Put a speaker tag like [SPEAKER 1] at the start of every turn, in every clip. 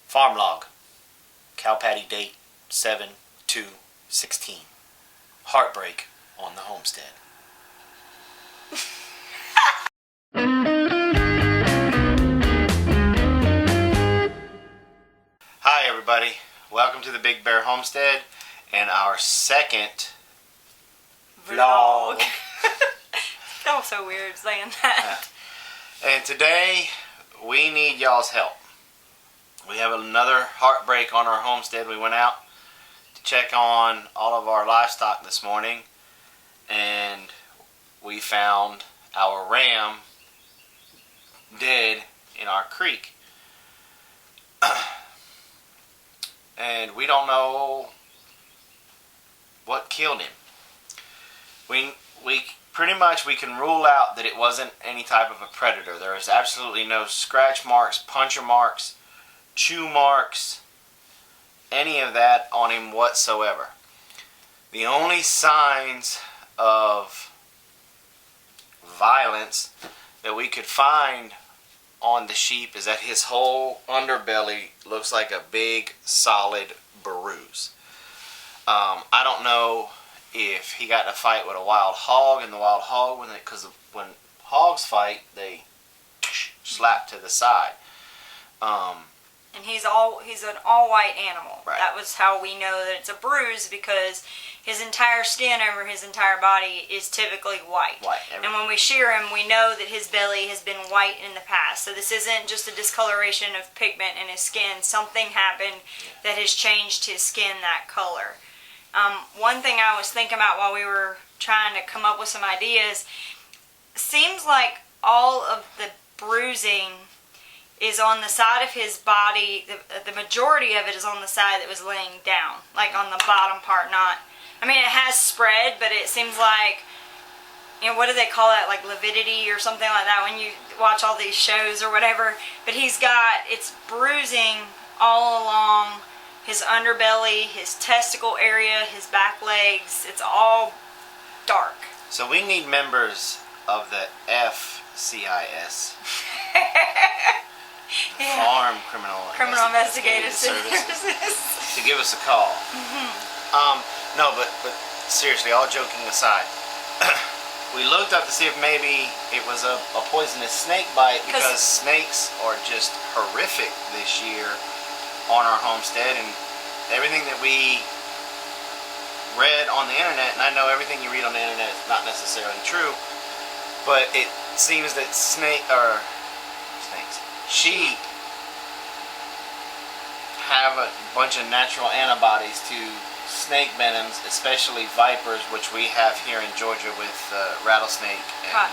[SPEAKER 1] Farm log. Cow patty date 7/2/16. Heartbreak on the homestead. Hi everybody. Welcome to the Big Bear Homestead and our second vlog.
[SPEAKER 2] That was so weird saying that.
[SPEAKER 1] And today we need y'all's help. We have another heartbreak on our homestead. We went out to check on all of our livestock this morning and we found our ram dead in our creek. And we don't know what killed him. We pretty much we can rule out that it wasn't any type of a predator. There is absolutely no scratch marks, puncture marks, chew marks, any of that on him whatsoever. The only signs of violence that we could find on the sheep is that his whole underbelly looks like a big solid bruise. I don't know if he got in a fight with a wild hog, and the wild hog, because when hogs fight, they slap to the side.
[SPEAKER 2] And he's an all-white animal.
[SPEAKER 1] Right.
[SPEAKER 2] That was how we know that it's a bruise, because his entire skin over his entire body is typically white. And when we shear him, we know that his belly has been white in the past. So this isn't just a discoloration of pigment in his skin. Something happened that has changed his skin that color. One thing I was thinking about while we were trying to come up with some ideas, seems like all of the bruising is on the side of his body. The majority of it is on the side that was laying down, like on the bottom part, not, I mean, it has spread, but it seems like, you know, what do they call that, like lividity or something like that when you watch all these shows or whatever. But it's bruising all along his underbelly, his testicle area, his back legs. It's all dark.
[SPEAKER 1] So we need members of the FCIS. Farm Criminal
[SPEAKER 2] Investigative
[SPEAKER 1] Services to give us a call. No, but seriously, all joking aside, we looked up to see if maybe it was a poisonous snake bite, because snakes are just horrific this year on our homestead, and everything that we read on the internet, and I know everything you read on the internet is not necessarily true, but it seems that sheep have a bunch of natural antibodies to snake venoms, especially vipers, which we have here in Georgia with rattlesnake and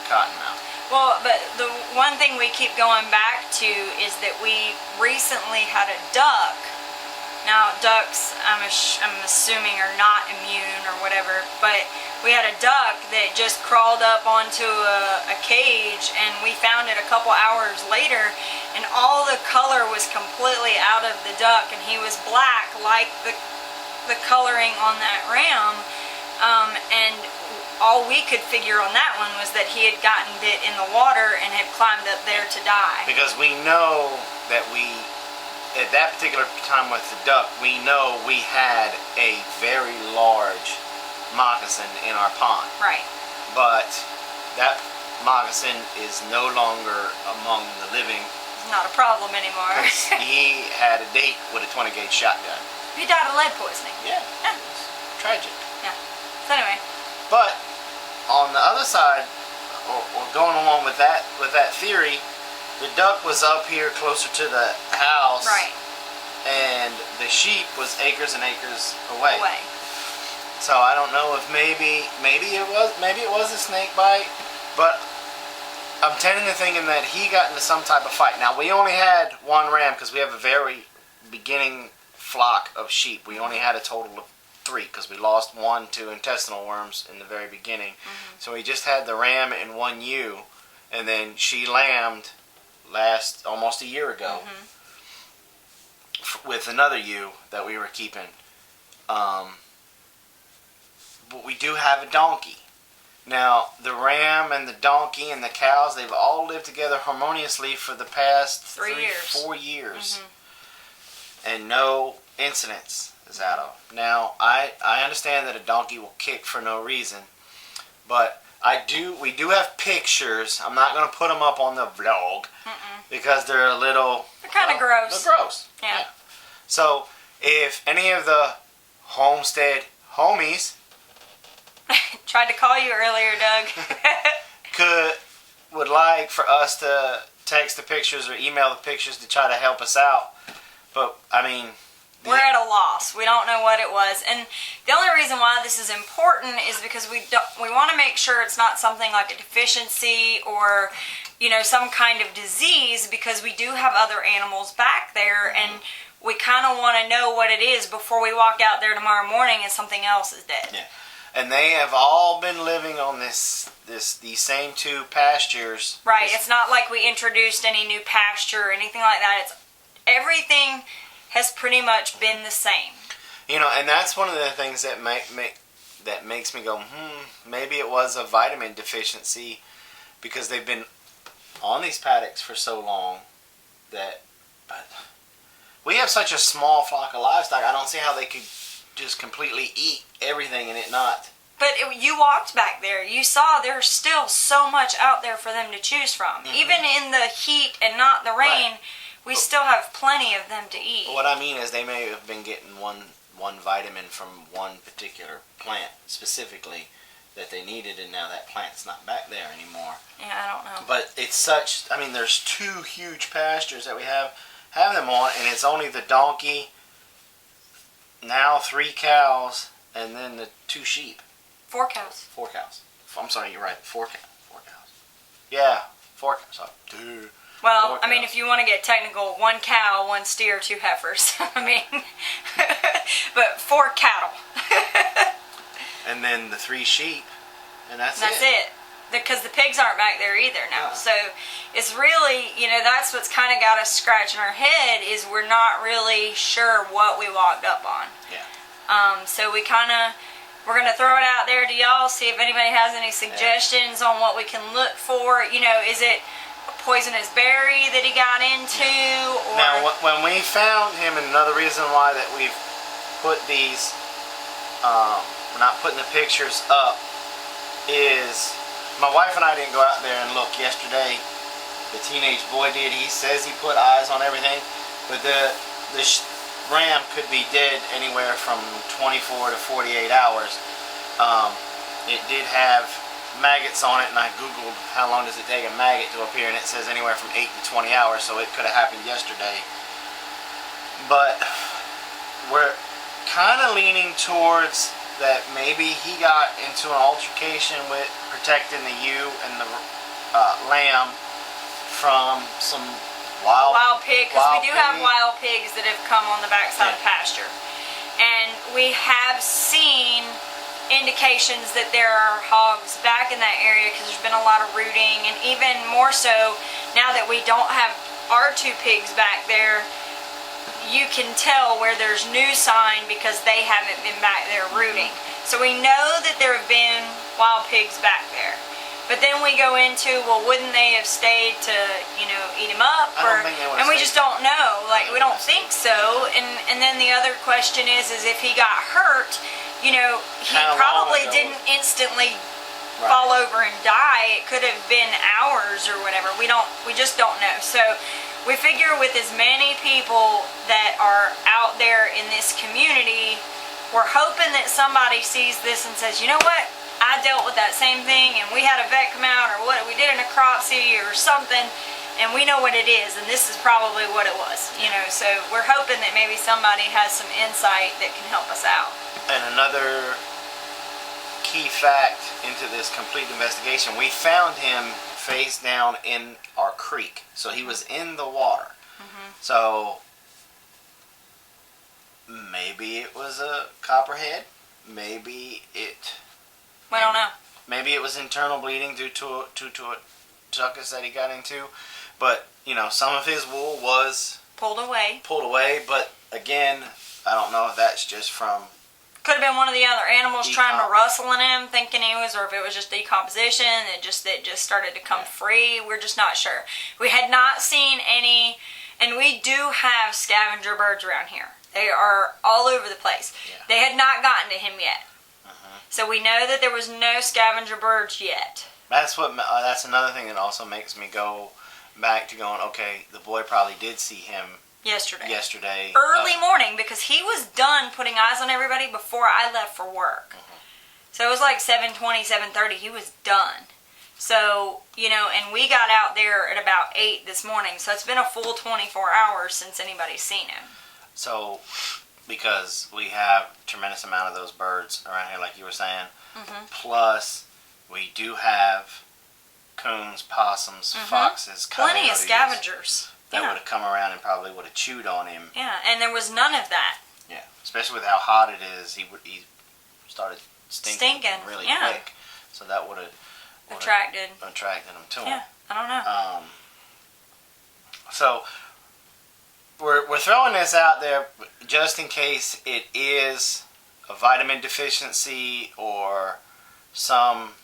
[SPEAKER 1] cottonmouth.
[SPEAKER 2] Well, but the one thing we keep going back to is that we recently had a duck. Now, ducks, I'm assuming, are not immune or whatever, but we had a duck that just crawled up onto a cage, and we found it a couple hours later, and all the color was completely out of the duck, and he was black like the coloring on that ram, and all we could figure on that one was that he had gotten bit in the water and had climbed up there to die.
[SPEAKER 1] Because we know that at that particular time with the duck, we know we had a very large moccasin in our pond. Right. But that moccasin is no longer among the living.
[SPEAKER 2] It's not a problem anymore.
[SPEAKER 1] He had a date with a 20-gauge shotgun.
[SPEAKER 2] He died of lead poisoning.
[SPEAKER 1] Yeah. Tragic.
[SPEAKER 2] Yeah. So anyway.
[SPEAKER 1] But on the other side, or going along with that theory, the duck was up here closer to the house.
[SPEAKER 2] Right.
[SPEAKER 1] And the sheep was acres and acres away. So I don't know if maybe it was a snake bite, but I'm tending to thinking that he got into some type of fight. Now, we only had one ram because we have a very beginning flock of sheep. We only had a total of 3 because we lost 1 to intestinal worms in the very beginning. So we just had the ram and 1 ewe, and then she lambed almost a year ago with another ewe that we were keeping. But we do have a donkey. Now, the ram and the donkey and the cows, they've all lived together harmoniously for the past 4 years. and no incidents is out of. Now, I understand that a donkey will kick for no reason, but we do have pictures. I'm not going to put them up on the vlog because they're a little...
[SPEAKER 2] They're kind of gross.
[SPEAKER 1] They're gross.
[SPEAKER 2] Yeah.
[SPEAKER 1] So, if any of the Homestead homies...
[SPEAKER 2] Tried to call you earlier, Doug.
[SPEAKER 1] would like for us to text the pictures or email the pictures to try to help us out. But, I mean...
[SPEAKER 2] We're at a loss. We don't know what it was. And the only reason why this is important is because we want to make sure it's not something like a deficiency or, you know, some kind of disease, because we do have other animals back there, and we kind of want to know what it is before we walk out there tomorrow morning and something else is dead.
[SPEAKER 1] Yeah. And they have all been living on these same two pastures.
[SPEAKER 2] Right. It's not like we introduced any new pasture or anything like that. It's everything has pretty much been the same.
[SPEAKER 1] You know, and that's one of the things that makes me go, maybe it was a vitamin deficiency, because they've been on these paddocks for so long that. But we have such a small flock of livestock. I don't see how they could just completely eat everything and it not.
[SPEAKER 2] But you walked back there. You saw there's still so much out there for them to choose from. Even in the heat and not the rain, we still have plenty of them to eat.
[SPEAKER 1] What I mean is they may have been getting one vitamin from one particular plant specifically that they needed, and now that plant's not back there anymore.
[SPEAKER 2] Yeah, I don't know.
[SPEAKER 1] But it's such, I mean, there's two huge pastures that we have them on, and it's only the donkey, now 3 cows, and then the 2 sheep.
[SPEAKER 2] 4 cows.
[SPEAKER 1] 4 cows. I'm sorry, you're right. 4 cows. 4 cows. Yeah, 4 cows. So, 2.
[SPEAKER 2] Well, I mean, if you want to get technical, 1 cow, 1 steer, 2 heifers. I mean, but 4 cattle.
[SPEAKER 1] And then the 3 sheep, and that's
[SPEAKER 2] it. Because the pigs aren't back there either now. Yeah. So it's really, you know, that's what's kind of got us scratching our head, is we're not really sure what we walked up on.
[SPEAKER 1] Yeah.
[SPEAKER 2] So we're going to throw it out there to y'all, see if anybody has any suggestions on what we can look for. You know, is it a poisonous berry that he got into? Or...
[SPEAKER 1] Now, when we found him, and another reason why that we've put these, we're not putting the pictures up, is my wife and I didn't go out there and look yesterday. The teenage boy did. He says he put eyes on everything, but the ram could be dead anywhere from 24 to 48 hours. It did have maggots on it, and I googled how long does it take a maggot to appear, and it says anywhere from 8 to 20 hours, so it could have happened yesterday. But we're kind of leaning towards that maybe he got into an altercation with protecting the ewe and the lamb from some wild
[SPEAKER 2] pig, because we do have wild pigs that have come on the backside of pasture, and we have seen indications that there are hogs back in that area, because there's been a lot of rooting, and even more so now that we don't have our 2 pigs back there, you can tell where there's new sign because they haven't been back there rooting. So we know that there have been wild pigs back there. But then we go into, well, wouldn't they have stayed to, you know, eat him up?
[SPEAKER 1] I don't think they would have
[SPEAKER 2] and we just don't know. Like, we don't think so. And then the other question is if he got hurt, you know, he probably didn't instantly fall over and die. It could have been hours or whatever. We just don't know. So we figure with as many people that are out there in this community, we're hoping that somebody sees this and says, you know what, I dealt with that same thing, and we had a vet come out, or what we did in a crop city or something, and we know what it is, and this is probably what it was, you know. So we're hoping that maybe somebody has some insight that can help us out.
[SPEAKER 1] And another key fact into this complete investigation, we found him face down in our creek, so he was in the water. So maybe it was a copperhead, maybe it...
[SPEAKER 2] We don't know.
[SPEAKER 1] Maybe it was internal bleeding due to a tuchus that he got into, but, you know, some of his wool was... Pulled away, but again, I don't know if that's just from...
[SPEAKER 2] Could have been one of the other animals trying to rustle in him, thinking he was, or if it was just decomposition, it just started to come free. We're just not sure. We had not seen any, And we do have scavenger birds around here. They are all over the place. Yeah. They had not gotten to him yet. So we know that there was no scavenger birds yet.
[SPEAKER 1] That's another thing that also makes me go back to going, okay, the boy probably did see him yesterday.
[SPEAKER 2] Early morning, because he was done putting eyes on everybody before I left for work. So it was like 7:20, 7:30. He was done. So, and we got out there at about 8 this morning. So it's been a full 24 hours since anybody's seen him.
[SPEAKER 1] So, because we have a tremendous amount of those birds around here, like you were saying, plus we do have coons, possums, foxes,
[SPEAKER 2] plenty of scavengers
[SPEAKER 1] that would have come around and probably would have chewed on him.
[SPEAKER 2] Yeah, and there was none of that.
[SPEAKER 1] Yeah, especially with how hot it is, he started stinking really quick, so that would have attracted him to him.
[SPEAKER 2] Yeah, I don't know.
[SPEAKER 1] So we're throwing this out there just in case it is a vitamin deficiency or some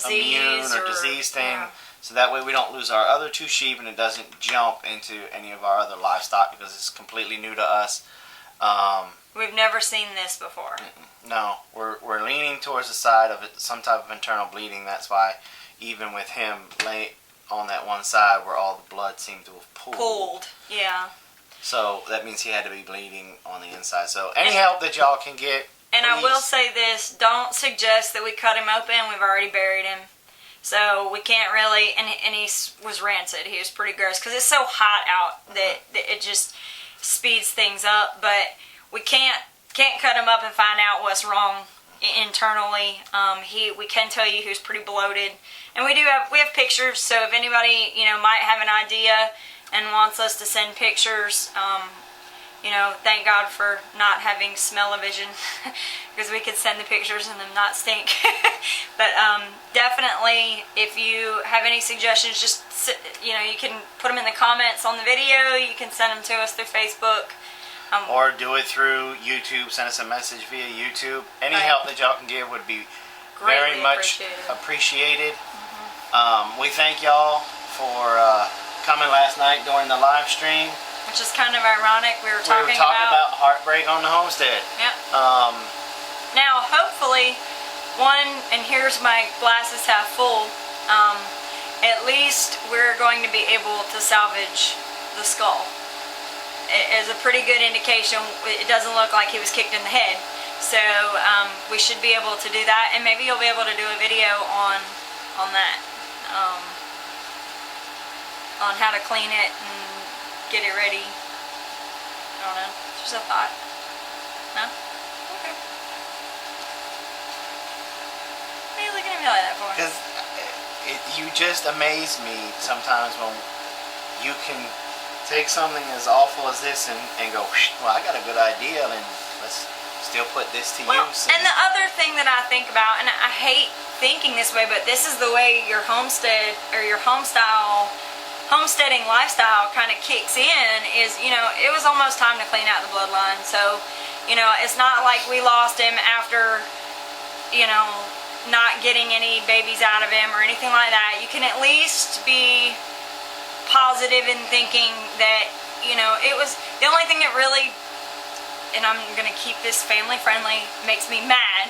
[SPEAKER 1] immune or disease thing. Yeah. So that way we don't lose our other 2 sheep and it doesn't jump into any of our other livestock because it's completely new to us.
[SPEAKER 2] We've never seen this before.
[SPEAKER 1] No, we're leaning towards the side of it, some type of internal bleeding. That's why even with him lay on that one side where all the blood seemed to have pulled. Yeah. So that means he had to be bleeding on the inside. So any help that y'all can get.
[SPEAKER 2] And please. I will say this, don't suggest that we cut him open. We've already buried him. So we can't really, and he was rancid. He was pretty gross because it's so hot out that it just speeds things up. But we can't cut him up and find out what's wrong internally. We can tell you he was pretty bloated. And we have pictures, so if anybody, might have an idea and wants us to send pictures, thank God for not having smell-o-vision because we could send the pictures and them not stink. But definitely, if you have any suggestions, just, you can put them in the comments on the video. You can send them to us through Facebook.
[SPEAKER 1] Or do it through YouTube. Send us a message via YouTube. Any help that y'all can give would be very much appreciated. We thank y'all for coming last night during the live stream.
[SPEAKER 2] Which is kind of ironic. We were talking
[SPEAKER 1] about heartbreak on the homestead.
[SPEAKER 2] Yep. Now, hopefully, and here's my glasses half full, at least we're going to be able to salvage the skull. It is a pretty good indication. It doesn't look like he was kicked in the head. So we should be able to do that, and maybe you'll be able to do a video on that. On how to clean it and get it ready. I don't know. Just a thought. No? Okay. What are you looking at me like that for?
[SPEAKER 1] Because you just amaze me sometimes when you can take something as awful as this and go, well, I got a good idea, and let's still put this to use.
[SPEAKER 2] And the other thing that I think about, and I hate thinking this way, but this is the way your homestead or your homesteading lifestyle kind of kicks in is, it was almost time to clean out the bloodline. So, it's not like we lost him after, not getting any babies out of him or anything like that. You can at least be positive in thinking that, it was the only thing that really, and I'm going to keep this family friendly, makes me mad,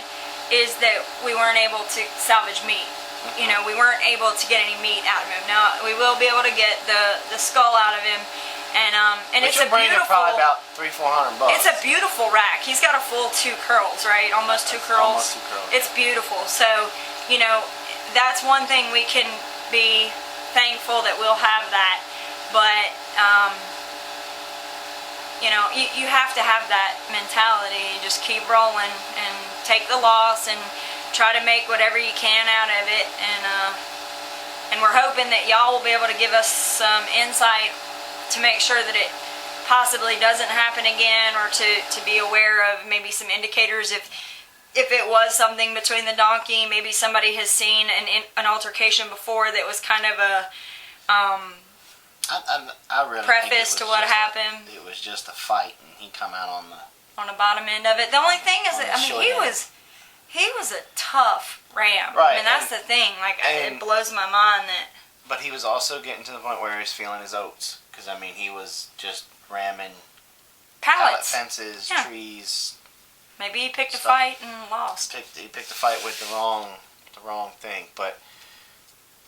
[SPEAKER 2] is that we weren't able to salvage meat. We weren't able to get any meat out of him. Now we will be able to get the skull out of him, and it's a beautiful.
[SPEAKER 1] Probably about $300-400.
[SPEAKER 2] It's a beautiful rack. He's got a full 2 curls, right? Almost 2 curls.
[SPEAKER 1] Almost 2 curls.
[SPEAKER 2] It's beautiful. So that's one thing we can be thankful that we'll have that. But you have to have that mentality. Just keep rolling and take the loss and try to make whatever you can out of it, and we're hoping that y'all will be able to give us some insight to make sure that it possibly doesn't happen again, or to be aware of maybe some indicators if it was something between the donkey. Maybe somebody has seen an altercation before that was kind of a
[SPEAKER 1] I really
[SPEAKER 2] preface to what happened.
[SPEAKER 1] It was just a fight, and he come out on
[SPEAKER 2] the bottom end of it. The only thing is that he was a tough ram.
[SPEAKER 1] Right.
[SPEAKER 2] I mean, that's the thing. Like, it blows my mind that.
[SPEAKER 1] But he was also getting to the point where he was feeling his oats. because I mean he was just ramming pallet
[SPEAKER 2] Pallets.
[SPEAKER 1] fences,
[SPEAKER 2] Yeah.
[SPEAKER 1] trees.
[SPEAKER 2] Maybe he picked a
[SPEAKER 1] Stuff.
[SPEAKER 2] fight and lost.
[SPEAKER 1] He picked a fight with the wrong thing. But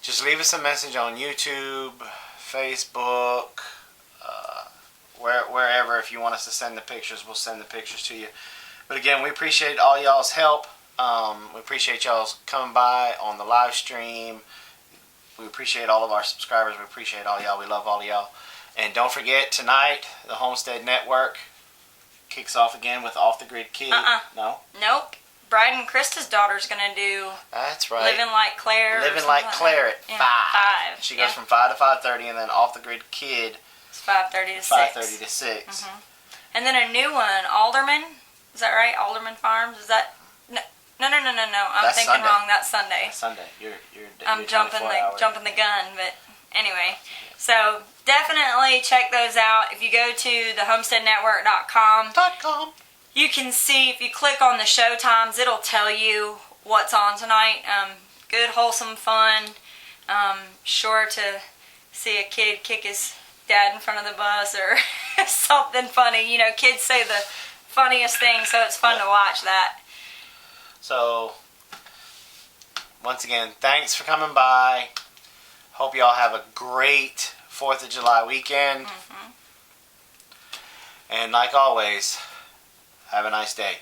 [SPEAKER 1] just leave us a message on YouTube, Facebook, wherever. If you want us to send the pictures, we'll send the pictures to you. But again, we appreciate all y'all's help. We appreciate y'all coming by on the live stream. We appreciate all of our subscribers. We appreciate all y'all. We love all of y'all. And don't forget, tonight, the Homestead Network kicks off again with Off the Grid Kid. No?
[SPEAKER 2] Nope. Bride and Krista's daughter's going to do
[SPEAKER 1] That's right.
[SPEAKER 2] Living Like Claire.
[SPEAKER 1] Living Like Claire at 5. She goes from 5 to 5:30, and then Off the Grid Kid.
[SPEAKER 2] It's 5:30 to 6.
[SPEAKER 1] 5:30 to 6.
[SPEAKER 2] And then a new one, Alderman. Is that right? Alderman Farms? Is that... No. I'm
[SPEAKER 1] That's
[SPEAKER 2] thinking
[SPEAKER 1] Sunday.
[SPEAKER 2] wrong. That's Sunday.
[SPEAKER 1] That's Sunday.
[SPEAKER 2] I'm
[SPEAKER 1] you're
[SPEAKER 2] jumping
[SPEAKER 1] 24 hours.
[SPEAKER 2] the gun, but anyway. So definitely check those out. If you go to thehomesteadnetwork.com, you can see, if you click on the show times, it'll tell you what's on tonight. Good, wholesome fun. Sure to see a kid kick his dad in front of the bus or something funny. You know, kids say the funniest things, so it's fun to watch that.
[SPEAKER 1] So, once again, thanks for coming by. Hope y'all have a great 4th of July weekend. And like always, have a nice day.